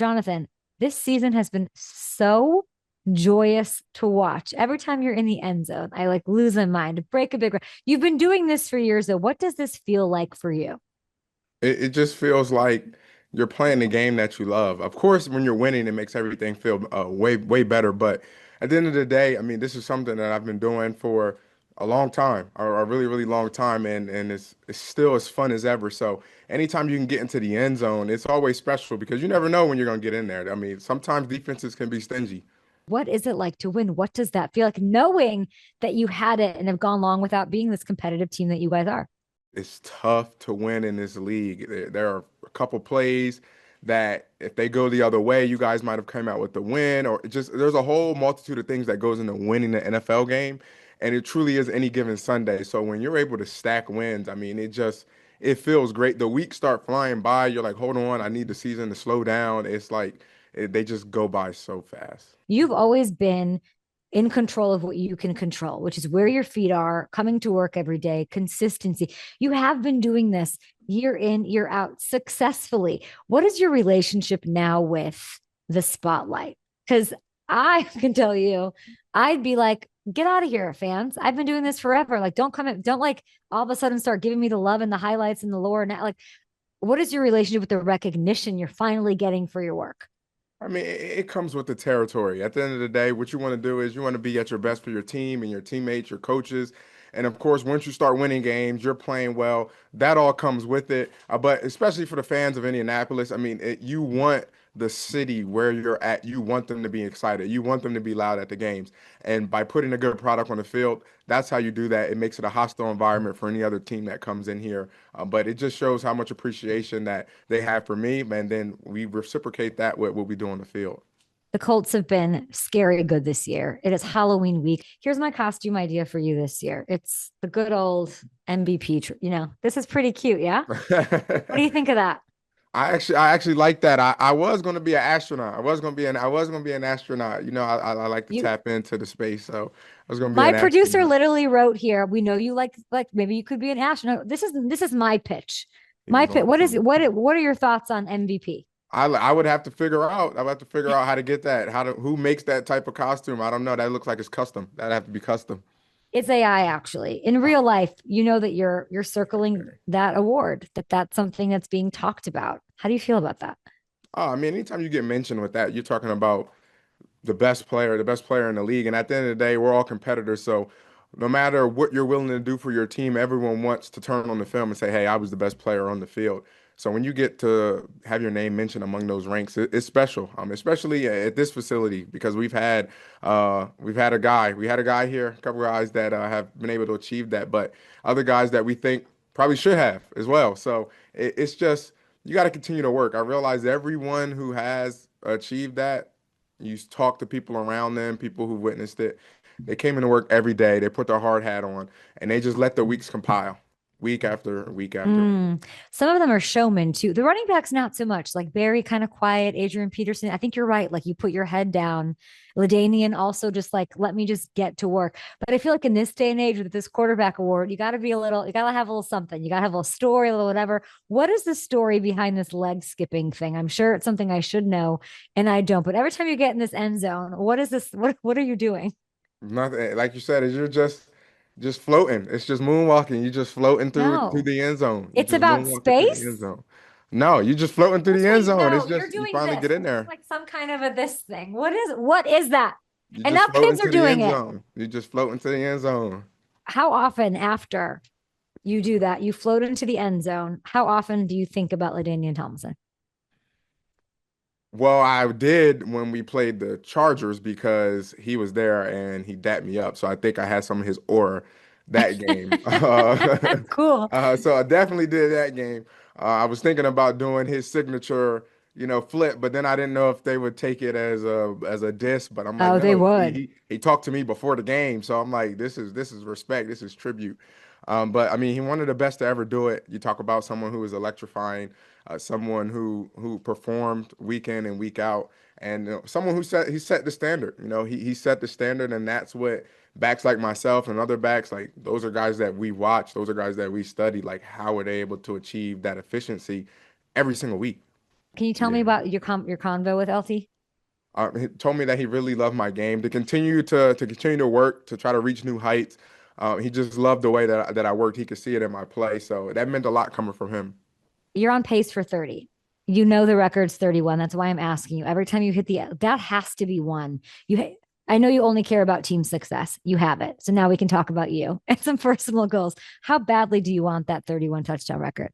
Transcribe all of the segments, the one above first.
Jonathan, this season has been so joyous to watch. Every time you're in the end zone, I like lose my mind, break a big. You've been doing this for years, though. What does this feel like for you? It just feels like you're playing the game that you love. Of course, when you're winning, it makes everything feel way better. But at the end of the day, I mean, this is something that I've been doing for a long time, or a really long time, and it's still as fun as ever. So anytime you can get into the end zone, it's always special because you never know when you're gonna get in there. I mean, sometimes defenses can be stingy. What is it like to win? What does that feel like, knowing that you had it and have gone long without being this competitive team that you guys are? It's tough to win in this league. There are a couple plays that if they go the other way, you guys might have come out with the win, or just there's a whole multitude of things that goes into winning the NFL game, and it truly is any given Sunday. So when you're able to stack wins, I mean, it feels great. The weeks start flying by. You're like, hold on, I need the season to slow down. It's like they just go by so fast. You've always been in control of what you can control, which is where your feet are, coming to work every day, consistency. You have been doing this year in, year out successfully. What is your relationship now with the spotlight? Because I can tell you, I'd be like, get out of here, fans. I've been doing this forever. Like, don't come in, don't like all of a sudden start giving me the love and the highlights and the lore. Now, like, what is your relationship with the recognition you're finally getting for your work? I mean, it comes with the territory. At the end of the day, what you want to do is you want to be at your best for your team and your teammates, your coaches. And of course, once you start winning games, you're playing well. That all comes with it. But especially for the fans of Indianapolis, I mean, you want the city where you're at, you want them to be excited. You want them to be loud at the games. And by putting a good product on the field, that's how you do that. It makes it a hostile environment for any other team that comes in here. But it just shows how much appreciation that they have for me. And then we reciprocate that with what we do on the field. The Colts have been scary good this year. It is Halloween week. Here's my costume idea for you this year. It's the good old MVP. This is pretty cute. Yeah. What do you think of that? I actually like that. I was going to be an astronaut. I was going to be an astronaut. You know, I like to You, tap into the space, so I was going to be my an producer astronaut. literally wrote here. We know you like maybe you could be an astronaut. This is my pitch. He My was pitch. on What is point. what are your thoughts on MVP? I would have to figure out. I would have to figure out how to get that. Who makes that type of costume? I don't know. That looks like it's custom. That'd have to be custom. It's AI actually. In real life, you know that you're circling Okay. that award, that's something that's being talked about. How do you feel about that? Oh, I mean, anytime you get mentioned with that, you're talking about the best player in the league. And at the end of the day, we're all competitors. So no matter what you're willing to do for your team, everyone wants to turn on the film and say, hey, I was the best player on the field. So when you get to have your name mentioned among those ranks, it's special, especially at this facility because we had a guy here, a couple guys that have been able to achieve that, but other guys that we think probably should have as well. So it's just you got to continue to work. I realize everyone who has achieved that you talk to people around them, people who witnessed it. They came into work every day. They put their hard hat on, and they just let the weeks compile, week after week after week. Some of them are showmen too. The running backs, not so much. Like Barry, kind of quiet. Adrian Peterson. I think you're right. Like you put your head down. LADAINIAN also just like let me just get to work. But I feel like in this day and age with this quarterback award, you got to be a little. You got to have a little something. You got to have a little story, a little whatever. What is the story behind this leg skipping thing? I'm sure it's something I should know, and I don't. But every time you get in this end zone, what is this? What are you doing? Nothing like you said is you're just floating. It's just moonwalking. You're just floating through No, the end zone. You're it's just about moonwalking through the end space. zone. No, you're just floating through Just the end wait, zone. It's no, you're just you doing finally this. get in This is there. like some kind of a this thing. What is that? You're And just now floating kids are to the doing end it. zone. You're just floating to the end zone. How often after you do that, you float into the end zone? How often do you think about LaDainian Tomlinson? Well, I did when we played the Chargers because he was there and he dapped me up. So I think I had some of his aura that game. Cool. So I definitely did that game. I was thinking about doing his signature, flip, but then I didn't know if they would take it as a diss. But I'm like, Oh, they no, he, would. he he talked to me before the game, so I'm like, this is respect, this is tribute. But I mean, he one of the best to ever do it. You talk about someone who is electrifying, someone who performed week in and week out, and someone he set the standard. He set the standard, and that's what backs like myself and other backs like those are guys that we watch. Those are guys that we study. Like how are they able to achieve that efficiency every single week? Can you tell me Yeah. about your convo with LT? He told me that he really loved my game, to continue to work to try to reach new heights. He just loved the way that I worked. He could see it in my play, so that meant a lot coming from him. You're on pace for 30. You know the record's 31. That's why I'm asking you. Every time you hit that has to be one. I know you only care about team success. You have it. So now we can talk about you and some personal goals. How badly do you want that 31 touchdown record?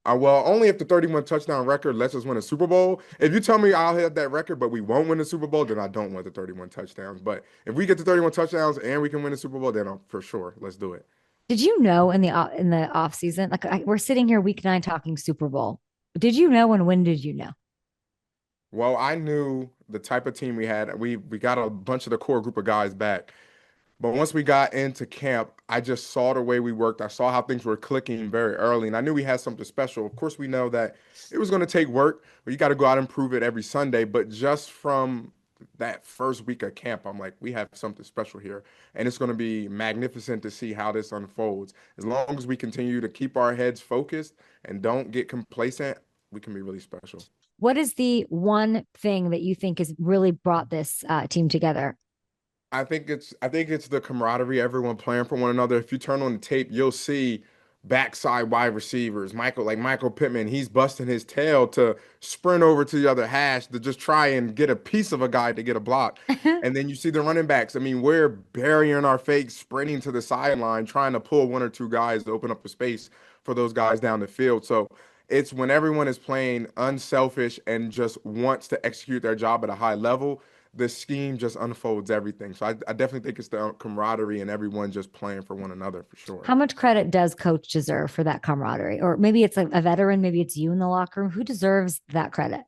Well, only if the 31 touchdown record lets us win a Super Bowl. If you tell me I'll hit that record, but we won't win the Super Bowl, then I don't want the 31 touchdowns. But if we get the 31 touchdowns and we can win the Super Bowl, then for sure, let's do it. Did you know in the off season, like we're sitting here week 9 talking Super Bowl. Did you know and when did you know? Well, I knew the type of team we had. We got a bunch of the core group of guys back. But once we got into camp, I just saw the way we worked. I saw how things were clicking very early, and I knew we had something special. Of course, we know that it was going to take work, but you got to go out and prove it every Sunday. But just from that first week of camp, I'm like, we have something special here, and it's going to be magnificent to see how this unfolds. As long as we continue to keep our heads focused and don't get complacent, we can be really special. What is the one thing that you think has really brought this team together? I think it's the camaraderie, everyone playing for one another. If you turn on the tape, you'll see backside wide receivers. Michael Pittman, he's busting his tail to sprint over to the other hash to just try and get a piece of a guy to get a block. And then you see the running backs. I mean, we're burying our fakes, sprinting to the sideline, trying to pull one or two guys to open up a space for those guys down the field. So it's when everyone is playing unselfish and just wants to execute their job at a high level, the scheme just unfolds everything. So I definitely think it's the camaraderie and everyone just playing for one another for sure. How much credit does coach deserve for that camaraderie? Or maybe it's a veteran, maybe it's you in the locker room. Who deserves that credit?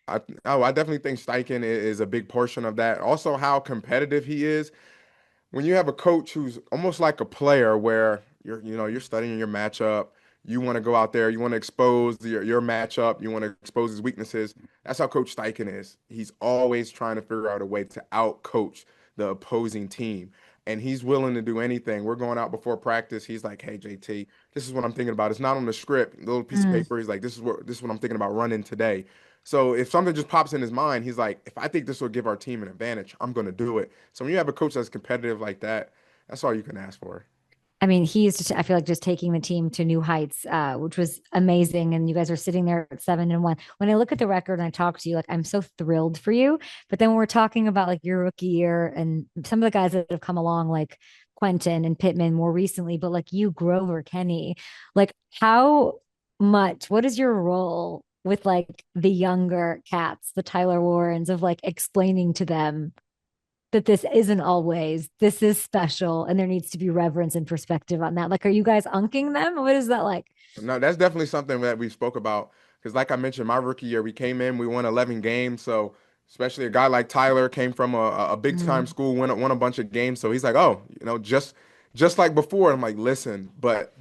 I definitely think Steichen is a big portion of that. Also, how competitive he is. When you have a coach who's almost like a player where you're studying your matchup, you want to go out there, you want to expose your matchup, you want to expose his weaknesses. That's how Coach Steichen is. He's always trying to figure out a way to out coach the opposing team. And he's willing to do anything. We're going out before practice. He's like, "Hey JT, this is what I'm thinking about. It's not on the script, little piece of Mm. paper." He's like, "This is what I'm thinking about running today." So if something just pops in his mind, he's like, "If I think this will give our team an advantage, I'm going to do it." So when you have a coach that's competitive like that, that's all you can ask for. I mean, he's just, I feel like just taking the team to new heights, which was amazing. And you guys are sitting there at 7-1. When I look at the record and I talk to you, like, I'm so thrilled for you. But then when we're talking about like your rookie year and some of the guys that have come along, like Quentin and Pittman more recently, but like you, Grover, Kenny, like what is your role with like the younger cats, the Tyler Warrens, of like explaining to them that this isn't always, this is special, and there needs to be reverence and perspective on that? Like, are you guys unking them? What is that like? No, that's definitely something that we spoke about. Because, like I mentioned, my rookie year, we came in, we won 11 games. So, especially a guy like Tyler came from a big time Mm. school, won a bunch of games. So he's like, "Oh, just like before." I'm like, "Listen, but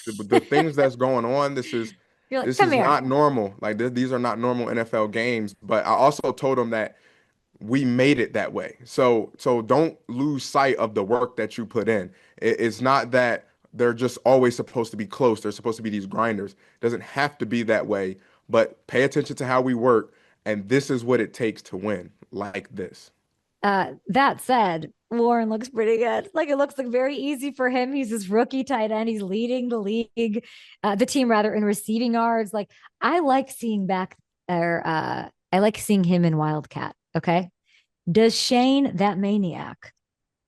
the things that's going on, You're like, this come is here. not normal. Like these are not normal NFL games." But I also told him that we made it that way. So don't lose sight of the work that you put in. It's not that they're just always supposed to be close. They're supposed to be these grinders. It doesn't have to be that way, but pay attention to how we work, and this is what it takes to win like this. That said, Warren looks pretty good. Like, it looks like very easy for him. He's this rookie tight end. He's leading the team rather, in receiving yards. Like, I like seeing back there. I like seeing him in Wildcat. Okay. Does Shane, that maniac,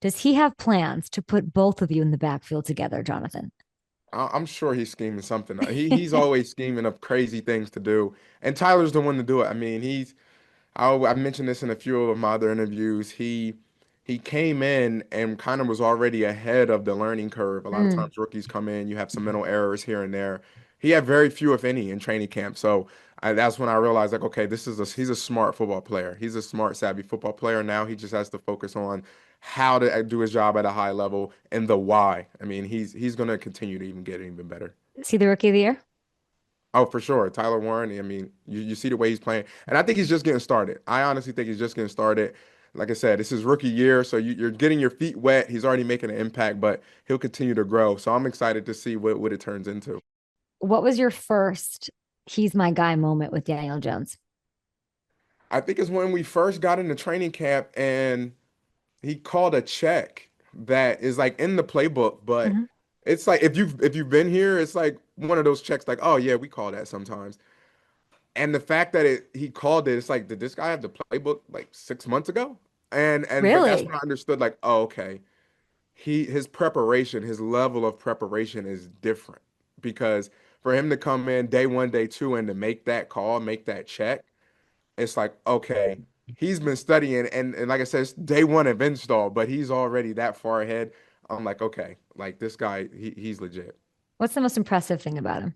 does he have plans to put both of you in the backfield together, Jonathan? I'm sure he's scheming something. He's always scheming up crazy things to do, and Tyler's the one to do it. I mean, I mentioned this in a few of my other interviews. He came in and kind of was already ahead of the learning curve. A lot of Mm. times rookies come in, you have some mental errors here and there. He had very few, if any, in training camp. So that's when I realized, like, okay, he's a smart football player. He's a smart, savvy football player. Now he just has to focus on how to do his job at a high level and the why. I mean, he's going to continue to even get even better. Is he the rookie of the year? Oh, for sure. Tyler Warren, I mean, you see the way he's playing. And I think he's just getting started. I honestly think he's just getting started. Like I said, this is rookie year, so you're getting your feet wet. He's already making an impact, but he'll continue to grow. So I'm excited to see what it turns into. What was your first he's my guy moment with Daniel Jones? I think it's when we first got into training camp and he called a check that is like in the playbook, but Mhm. it's like if you've been here, it's like one of those checks like, oh yeah, we call that sometimes. And the fact that he called it, it's like, did this guy have the playbook like 6 months ago? And but that's Really? when I understood, like, oh, okay. His preparation, his level of preparation is different because for him to come in day one, day two, and to make that call, make that check, it's like, okay, he's been studying and like I said, it's day one of install, but he's already that far ahead. I'm like, okay, like this guy, he's legit. What's the most impressive thing about him?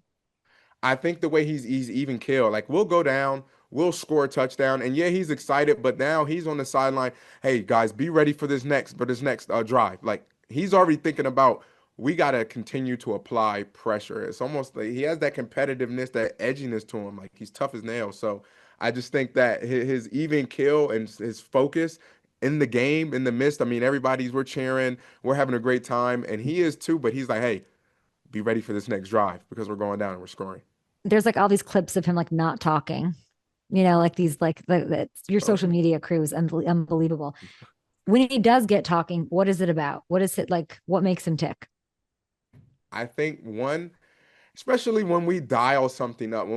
I think the way he's even killed, like we'll go down, we'll score a touchdown, and yeah, he's excited, but now he's on the sideline. Hey guys, be ready for this next drive. Like he's already thinking about we gotta continue to apply pressure. It's almost like he has that competitiveness, that edginess to him. Like he's tough as nails. So I just think that his even kill and his focus in the game, in the midst. I mean, we're cheering, we're having a great time, and he is too. But he's like, hey, be ready for this next drive because we're going down and we're scoring. There's like all these clips of him like not talking, like these like your social Okay. media crew is unbelievable. When he does get talking, what is it about? What is it like? What makes him tick? I think one, especially when we dial something up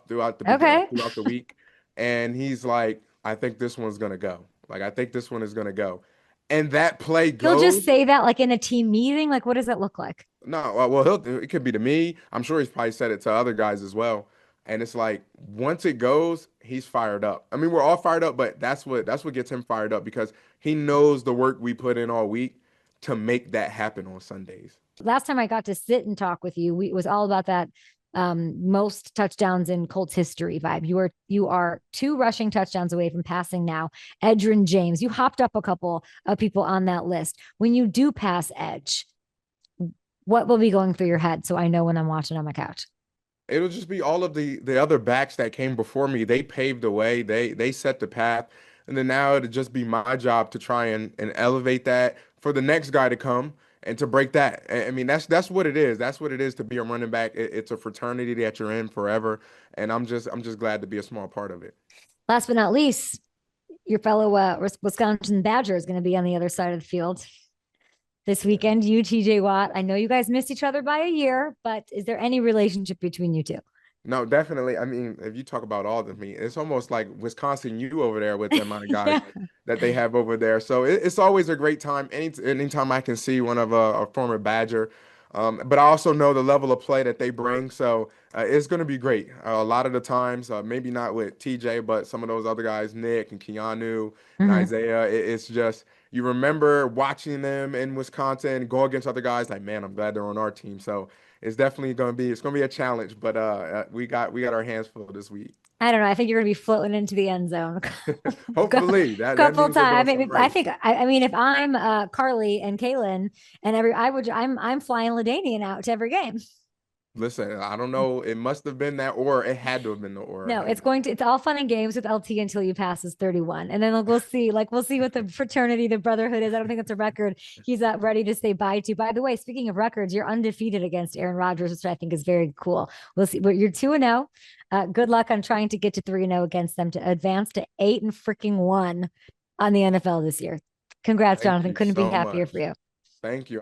throughout the beginning, Okay. throughout the week, and he's like, I think this one's gonna go. Like, I think this one is gonna go. And that play He'll just goes. say that like in a team meeting. Like, what does that look like? No, it could be to me. I'm sure he's probably said it to other guys as well. And it's like once it goes, he's fired up. I mean, we're all fired up, but that's what gets him fired up because he knows the work we put in all week to make that happen on Sundays. Last time I got to sit and talk with you, it was all about that most touchdowns in Colts history vibe. You are two rushing touchdowns away from passing now EDGERRIN James. You hopped up a couple of people on that list. When you do pass Edge, what will be going through your head so I know when I'm watching on my couch? It'll just be all of the other backs that came before me. They paved the way. They set the path. And then now it'll just be my job to try and elevate that for the next guy to come and to break that. I mean, that's what it is. That's what it is to be a running back. It's a fraternity that you're in forever. And I'm just glad to be a small part of it. Last but not least, your fellow Wisconsin Badger is going to be on the other side of the field this weekend. You, TJ Watt. I know you guys missed each other by a year, but is there any relationship between you two? No, definitely. I mean, if you talk about all of me, it's almost like Wisconsin U over there with the amount of guys Yeah. that they have over there. So it's always a great time. Anytime I can see one of a former Badger, but I also know the level of play that they bring. So it's going to be great. A lot of the times, maybe not with TJ, but some of those other guys, Nick and Keanu and Mhm. Isaiah, it's just you remember watching them in Wisconsin go against other guys. Like, man, I'm glad they're on our team. So it's gonna be a challenge, but we got our hands full this week. I don't know. I think you're going to be floating into the end zone a Hopefully that couple means they're doing times. something I right. think. I mean, if I'm Carly and Kaylin and I'm flying LaDainian out to every game. Listen, I don't know. It must have been that, or it had to have been the or. No, it's all fun and games with LT until you passes 31. And then we'll see what the fraternity, the brotherhood is. I don't think it's a record he's ready to say bye to. By the way, speaking of records, you're undefeated against Aaron Rodgers, which I think is very cool. We'll see. But you're 2-0. Good luck on trying to get to 3-0 against them to advance to 8-1 on the NFL this year. Congrats, Thank Jonathan. you Couldn't be so happier for much. you. Thank you.